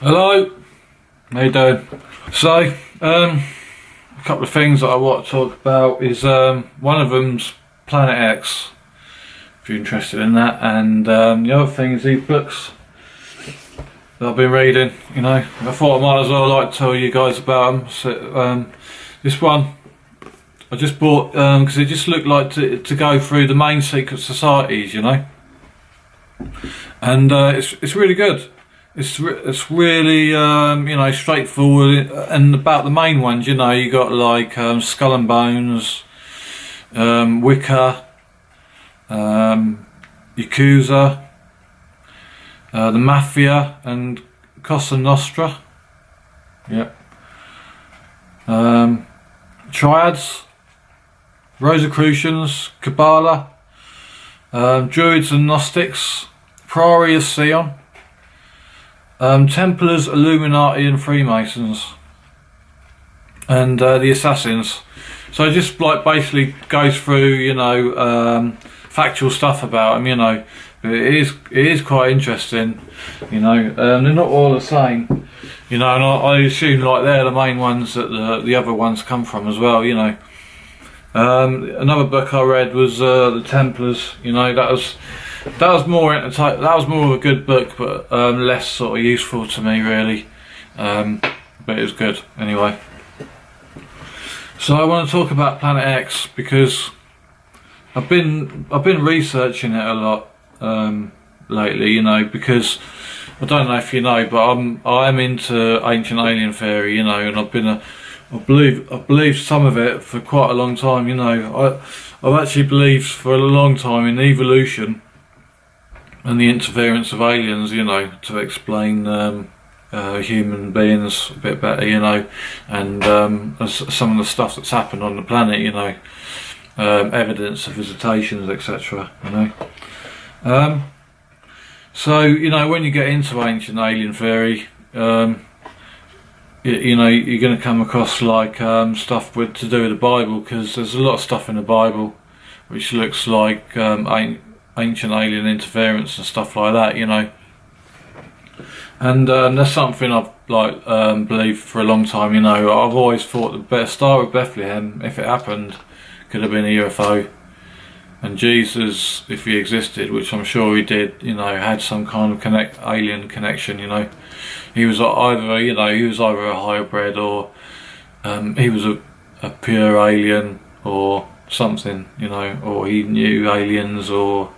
Hello, how you doing? So, a couple of things that I want to talk about is one of them's Planet X, if you're interested in that, and the other thing is these books that I've been reading. You know, I thought I might as well like tell you guys about them. So, this one I just bought because it just looked like to go through the main secret societies, you know, and it's really good. It's really you know, straightforward, and about the main ones, you know, you got like Skull and Bones, Wicca, Yakuza, the Mafia, and Cosa Nostra. Yep. Triads, Rosicrucians, Kabbalah, Druids and Gnostics, Priory of Sion, Templars, Illuminati and Freemasons, and the Assassins. So it just like basically goes through, you know, factual stuff about them, you know. It is quite interesting, you know. They're not all the same, you know, and I assume like they're the main ones that the other ones come from as well, you know. Another book I read was the Templars. You know, that was more that was more of a good book, but less sort of useful to me really. But it was good anyway. So I want to talk about Planet X because I've been researching it a lot lately. You know, because I don't know if you know, but I'm into ancient alien theory. You know, and I believe some of it for quite a long time. You know, I've actually believed for a long time in evolution and the interference of aliens, you know, to explain human beings a bit better, you know, and some of the stuff that's happened on the planet, you know, evidence of visitations, etc. You know, so you know, when you get into ancient alien theory, you know, you're going to come across like stuff to do with the Bible, because there's a lot of stuff in the Bible which looks like ancient alien interference and stuff like that, you know. And that's something I've like believed for a long time. You know, I've always thought the Star of Bethlehem, if it happened, could have been a UFO, and Jesus, if he existed, which I'm sure he did, you know, had some kind of alien connection. You know, he was either, you know, he was either a hybrid or he was a pure alien or something, you know, or he knew aliens, or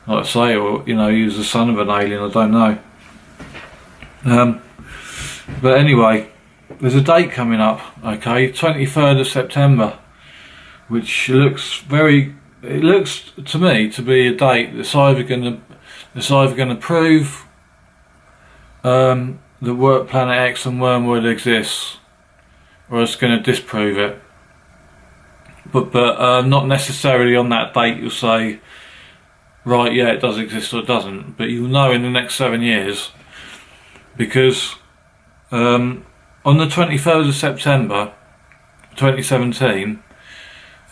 like I say, or you know, he was the son of an alien. I don't know. But anyway, there's a date coming up. Okay, 23rd of September, which looks it looks to me to be a date that's either going to prove that Planet X and Wormwood exists, or it's going to disprove it. But not necessarily on that date you'll say, right, yeah, it does exist or it doesn't. But you'll know in the next 7 years, because on the 23rd of September 2017,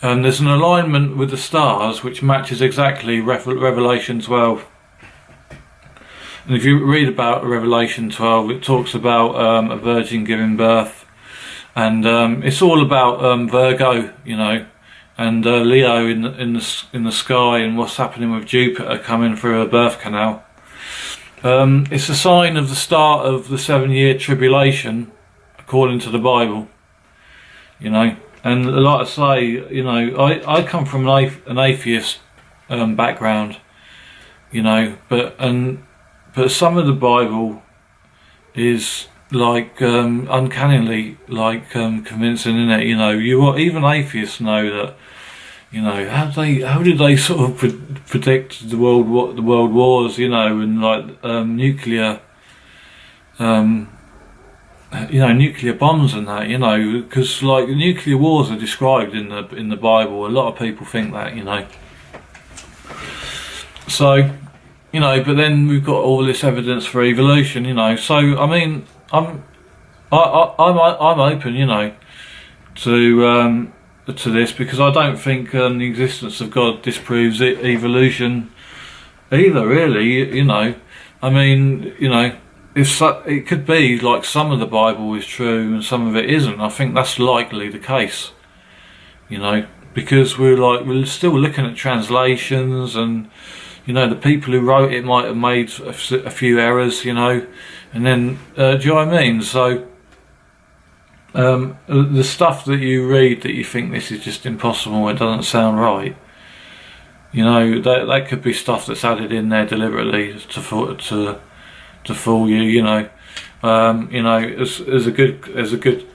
there's an alignment with the stars which matches exactly Revelation 12. And if you read about Revelation 12, it talks about a virgin giving birth, and it's all about Virgo, you know, and Leo in the sky, and what's happening with Jupiter coming through a birth canal. It's a sign of the start of the 7-year tribulation, according to the Bible, you know. And like I say, you know, I come from an atheist background, you know, but some of the Bible is like uncannily like convincing, in it. You know, even atheists know that. You know, how did they sort of predict the world wars? You know, and like nuclear, you know, nuclear bombs and that. You know, because like nuclear wars are described in the Bible. A lot of people think that, you know. So, you know, but then we've got all this evidence for evolution. You know, so I mean, I'm open, you know, to this, because I don't think the existence of God disproves evolution either, really. You know, I mean, you know, it could be like some of the Bible is true and some of it isn't. I think that's likely the case, you know, because we're still looking at translations, and you know, the people who wrote it might have made a few errors, you know, and then do you know what I mean? So the stuff that you read that you think this is just impossible, it doesn't sound right, you know, that could be stuff that's added in there deliberately to fool you, you know. You know, as a good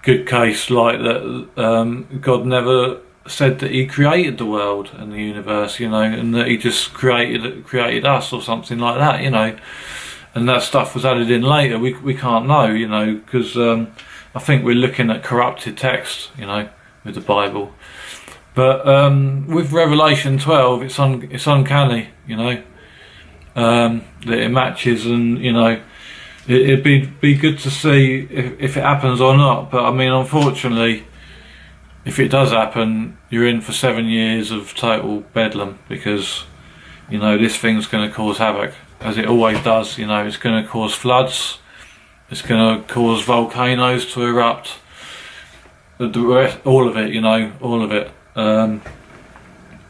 case like that, God never said that he created the world and the universe, you know, and that he just created us or something like that, you know, and that stuff was added in later. We can't know, you know, because I think we're looking at corrupted text, you know, with the Bible. But with Revelation 12, it's uncanny, you know, that it matches, and you know, it'd be good to see if it happens or not. But I mean, unfortunately, if it does happen, you're in for 7 years of total bedlam, because you know, this thing's going to cause havoc, as it always does. You know, it's going to cause floods, it's going to cause volcanoes to erupt, all of it, you know, all of it.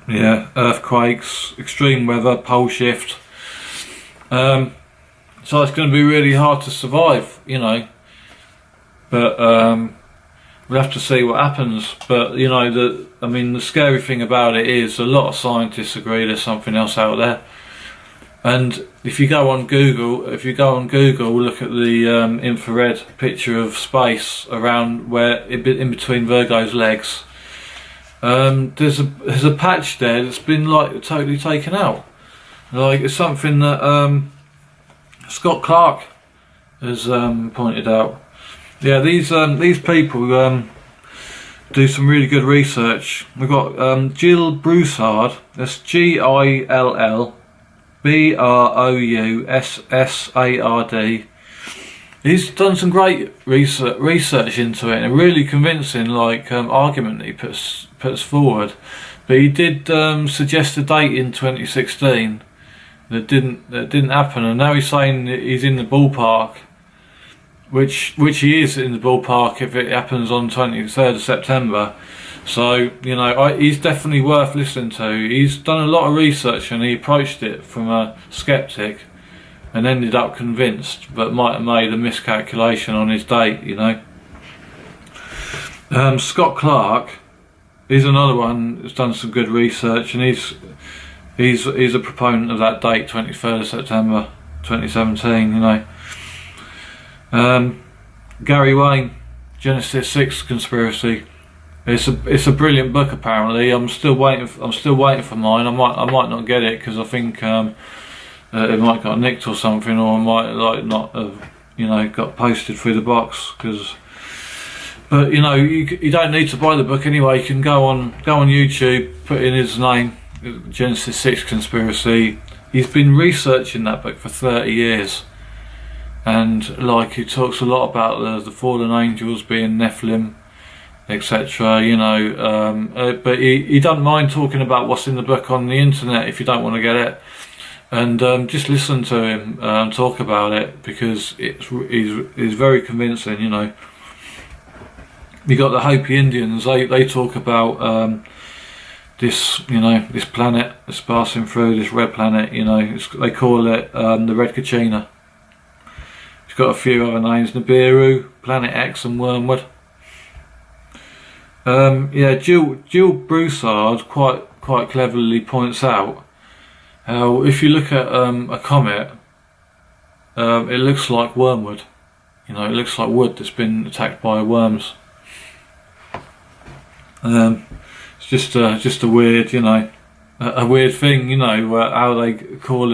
Yeah, earthquakes, extreme weather, pole shift. So it's going to be really hard to survive, you know. But we'll have to see what happens. But you know, the scary thing about it is a lot of scientists agree there's something else out there. And if you go on Google, look at the infrared picture of space around where in between Virgo's legs. There's a patch there that's been like totally taken out. Like, it's something that Scott Clarke has pointed out. Yeah, these people do some really good research. We've got Gill Broussard. That's GILLBROUSSARD. He's done some great research into it, and a really convincing argument that he puts forward. But he did suggest a date in 2016 that didn't happen, and now he's saying that he's in the ballpark, which he is in the ballpark if it happens on 23rd of September. So you know, he's definitely worth listening to. He's done a lot of research, and he approached it from a skeptic and ended up convinced, but might have made a miscalculation on his date, you know. Scott Clarke is another one that's done some good research, and he's a proponent of that date, 23rd of September 2017, you know. Gary Wayne, Genesis 6 conspiracy. It's a brilliant book. Apparently, I'm still waiting for mine. I might not get it because I think it might got nicked or something, or it might not have, you know, got posted through the box. But you know, you don't need to buy the book anyway. You can go on YouTube, put in his name, Genesis 6 conspiracy. He's been researching that book for 30 years, and he talks a lot about the fallen angels being Nephilim, etc. You know, but he doesn't mind talking about what's in the book on the internet if you don't want to get it, and just listen to him talk about it, because he's very convincing. You know, you got the Hopi Indians. They talk about this, you know, this planet that's passing through, this red planet. You know, they call it the Red Kachina. It's got a few other names: Nibiru, Planet X, and Wormwood. Yeah, Gill Broussard quite cleverly points out how if you look at a comet, it looks like wormwood. You know, it looks like wood that's been attacked by worms. It's just a weird, you know, a weird thing, you know, how they call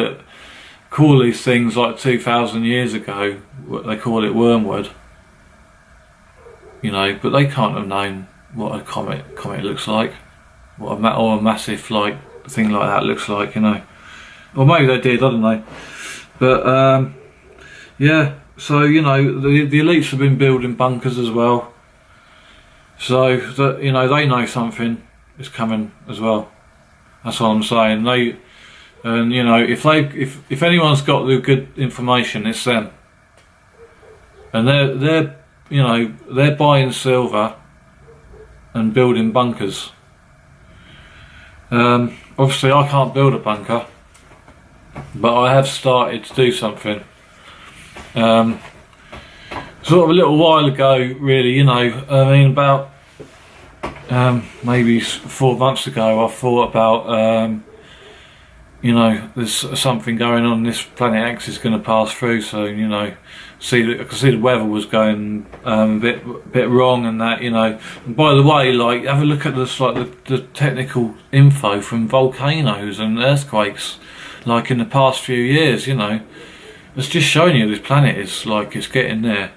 these things like 2,000 years ago. They call it wormwood. You know, but they can't have known what a comet looks like, what a massive thing like that looks like, you know. Or maybe they did, I don't know. But yeah, so you know, the elites have been building bunkers as well, so that, you know, they know something is coming as well. That's what I'm saying. And you know, if anyone's got the good information, it's them. And they're you know, they're buying silver and building bunkers. Obviously I can't build a bunker, but I have started to do something. Sort of a little while ago, really, you know, I mean about maybe 4 months ago, I thought about you know, there's something going on. This planet X is going to pass through soon. You know, I could see the weather was going a bit wrong, and that, you know. And by the way, like, have a look at this, like the technical info from volcanoes and earthquakes, like in the past few years. You know, it's just showing you this planet is like it's getting there.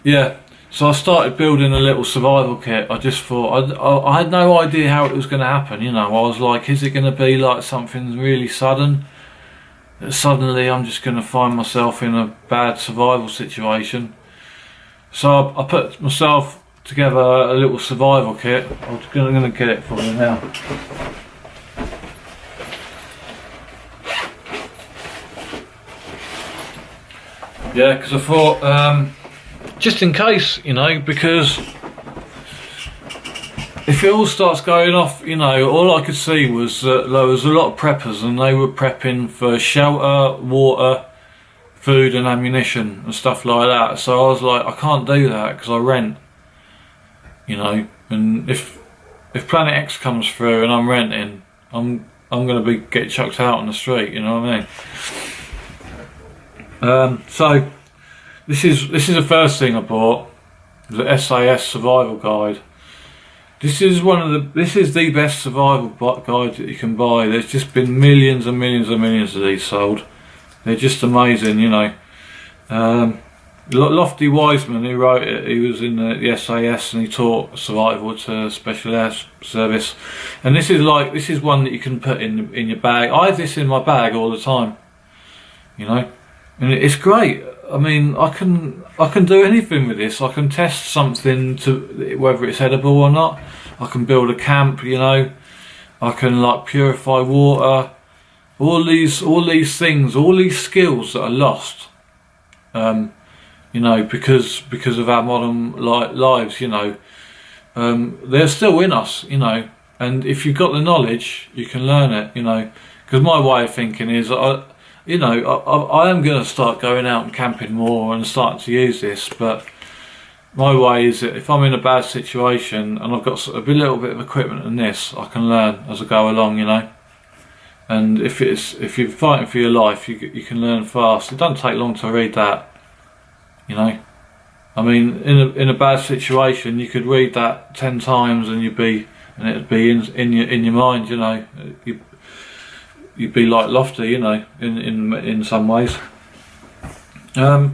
Yeah. So I started building a little survival kit. I just thought, I had no idea how it was going to happen, you know. I was like, is it going to be like something really sudden? Suddenly I'm just going to find myself in a bad survival situation. So I put myself together a little survival kit. I'm going to get it from you now. Yeah, because I thought, just in case, you know, because if it all starts going off, you know, all I could see was there was a lot of preppers, and they were prepping for shelter, water, food and ammunition and stuff like that. So I was like, I can't do that because I rent, you know, and if Planet X comes through and I'm renting, I'm going to get chucked out on the street, you know what I mean? So this is the first thing I bought, the SAS survival guide. This is the best survival guide that you can buy. There's just been millions and millions and millions of these sold. They're just amazing, you know. Lofty Wiseman, who wrote it, he was in the SAS and he taught survival to Special Air Service. And this is one that you can put in your bag. I have this in my bag all the time, you know, and it's great. I mean, I can do anything with this. I can test something to whether it's edible or not. I can build a camp, you know. I can like purify water. All these things, all these skills that are lost, you know, because of our modern lives, you know, they're still in us, you know. And if you've got the knowledge, you can learn it, you know. Because my way of thinking is, I am going to start going out and camping more and starting to use this, but my way is that if I'm in a bad situation and I've got a little bit of equipment in this, I can learn as I go along, you know. And if you're fighting for your life, you can learn fast. It doesn't take long to read that, you know. I mean, in a bad situation, you could read that 10 times and it'd be in your mind, you know. You'd be like Lofty, you know, in some ways. So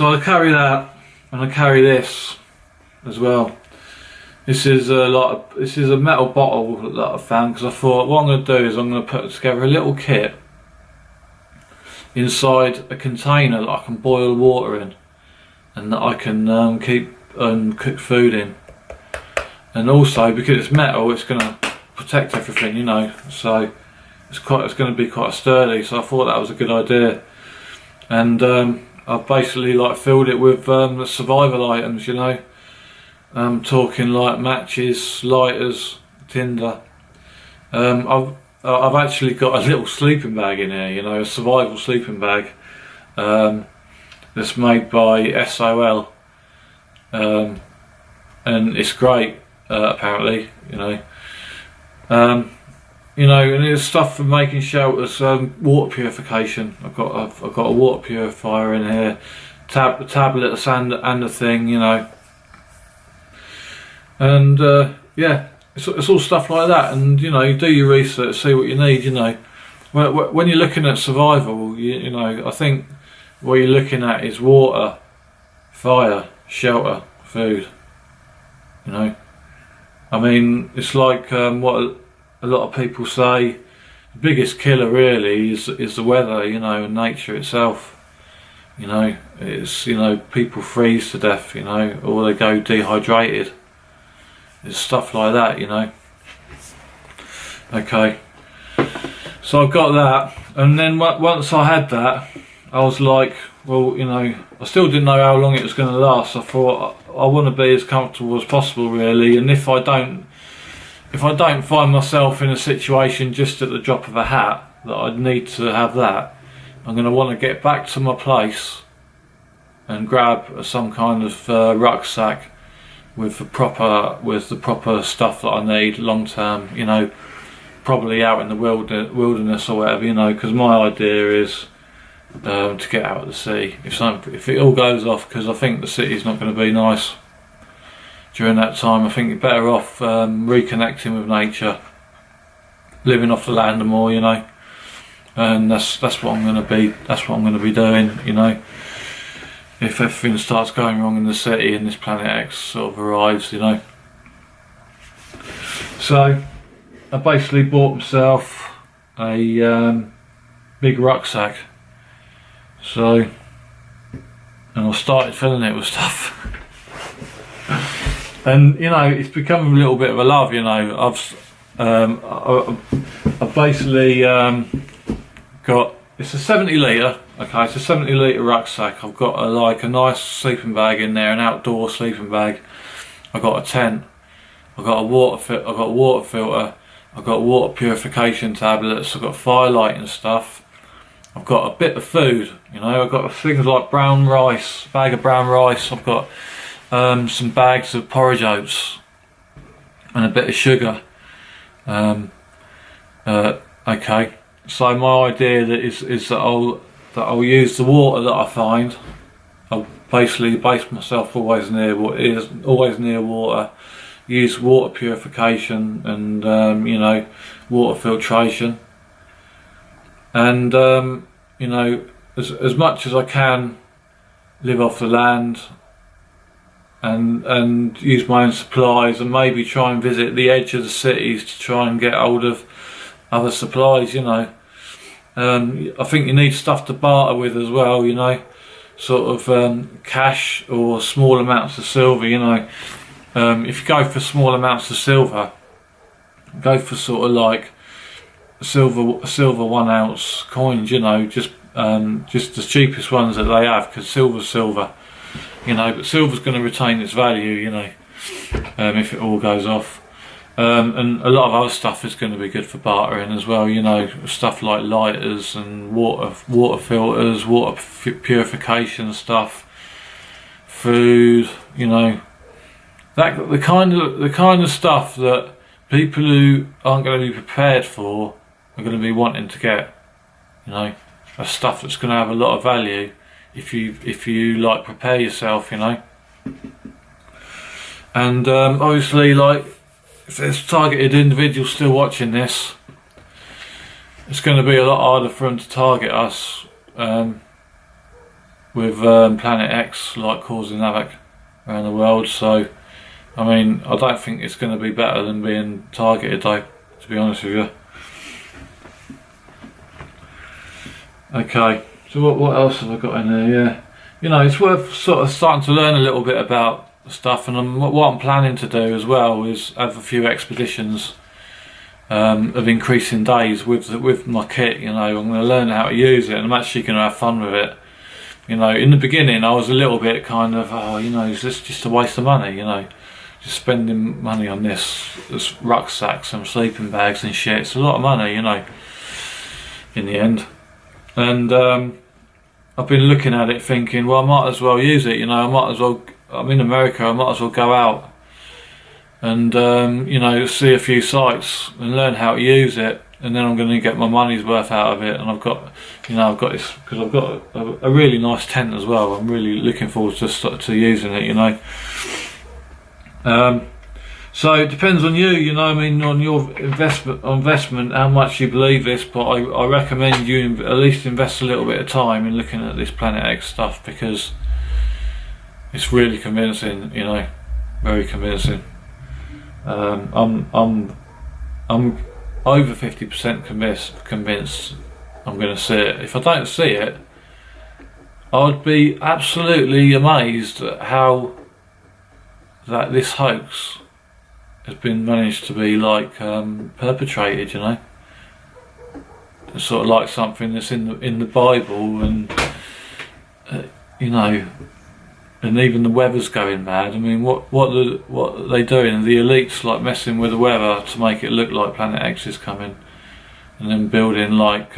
I carry that, and I carry this as well. This is a metal bottle that I found, because I thought what I'm going to do is I'm going to put together a little kit inside a container that I can boil water in, and that I can keep and cook food in. And also because it's metal, it's going to protect everything, you know. So it's going to be quite sturdy, so I thought that was a good idea. And I've basically like filled it with the survival items, you know. Talking like matches, lighters, tinder. I've actually got a little sleeping bag in here, you know, a survival sleeping bag that's made by SOL, and it's great, apparently, you know. You know, and there's stuff for making shelters, water purification. I've got a water purifier in here, tablets and a thing, you know. And yeah, it's all stuff like that. And you know, you do your research, see what you need. You know, when you're looking at survival, you know, I think what you're looking at is water, fire, shelter, food. You know, I mean, it's like what a lot of people say, the biggest killer really is the weather, you know, and nature itself. You know, it's, you know, people freeze to death, you know, or they go dehydrated. It's stuff like that, you know. Okay, so I've got that, and then once I had that, I was like, well, you know, I still didn't know how long it was going to last. I thought I want to be as comfortable as possible, really, and if I don't find myself in a situation just at the drop of a hat that I'd need to have that, I'm going to want to get back to my place and grab some kind of rucksack with the proper stuff that I need long term, you know, probably out in the wilderness or whatever, you know, because my idea is to get out of the sea if it all goes off, because I think the city's not going to be nice during that time. I think you're better off reconnecting with nature, living off the land more, you know, and that's what I'm going to be doing, you know, if everything starts going wrong in the city and this Planet X sort of arrives, you know. So I basically bought myself a big rucksack, and I started filling it with stuff. And you know, it's become a little bit of a love, you know. I've basically got, it's a 70 litre, okay, it's a 70 litre rucksack. I've got a nice sleeping bag in there, an outdoor sleeping bag. I've got a tent, I've got a water filter, I've got water purification tablets, I've got firelight and stuff. I've got a bit of food, you know, I've got things like brown rice, bag of brown rice, I've got some bags of porridge oats and a bit of sugar. Okay, so my idea is that I'll use the water that I find. I'll basically base myself always near water, use water purification and you know, water filtration, and you know, as much as I can live off the land and use my own supplies, and maybe try and visit the edge of the cities to try and get hold of other supplies, you know. I think you need stuff to barter with as well, you know, sort of cash or small amounts of silver, you know. If you go for small amounts of silver, go for sort of like silver 1 ounce coins, you know, just the cheapest ones that they have, because silver's silver, you know, but silver's going to retain its value, you know, if it all goes off. And a lot of other stuff is going to be good for bartering as well, you know, stuff like lighters and water filters, water purification stuff, food, you know, that the kind of stuff that people who aren't going to be prepared for are going to be wanting to get, you know. That's stuff that's going to have a lot of value if you like prepare yourself, you know. And obviously, like, if there's targeted individuals still watching this, it's going to be a lot harder for them to target us with Planet X, like, causing havoc around the world. So I mean, I don't think it's going to be better than being targeted, though, to be honest with you. Okay, so what else have I got in there? Yeah, you know, it's worth sort of starting to learn a little bit about stuff, and what I'm planning to do as well is have a few expeditions of increasing days with my kit. You know, I'm going to learn how to use it, and I'm actually going to have fun with it. You know, in the beginning I was a little bit kind of, oh, you know, is this just a waste of money, you know, just spending money on this rucksacks and sleeping bags and shit. It's a lot of money, you know, in the end. And I've been looking at it thinking, well, I might as well use it, you know, I might as well, I'm in America, I might as well go out and you know, see a few sites and learn how to use it, and then I'm going to get my money's worth out of it. And I've got, you know, I've got this, because I've got a really nice tent as well. I'm really looking forward to using it, you know. So it depends on you, you know, I mean, on your investment, how much you believe this, but I recommend you at least invest a little bit of time in looking at this Planet X stuff, because it's really convincing, you know, very convincing. I'm over 50% convinced I'm going to see it. If I don't see it, I'd be absolutely amazed at how that this hoax has been managed to be like perpetrated, you know. It's sort of like something that's in the Bible, and you know, and even the weather's going mad. I mean, what are they doing? The elites like messing with the weather to make it look like Planet X is coming, and then building like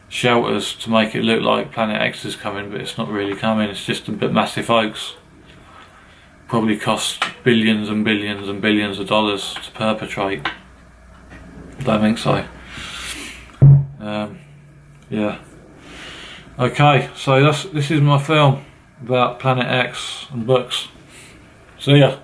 shelters to make it look like Planet X is coming, but it's not really coming. It's just a bit massive hoax. Probably cost billions and billions and billions of dollars to perpetrate. Don't think so. Yeah. Okay, so this is my film about Planet X and books. See ya.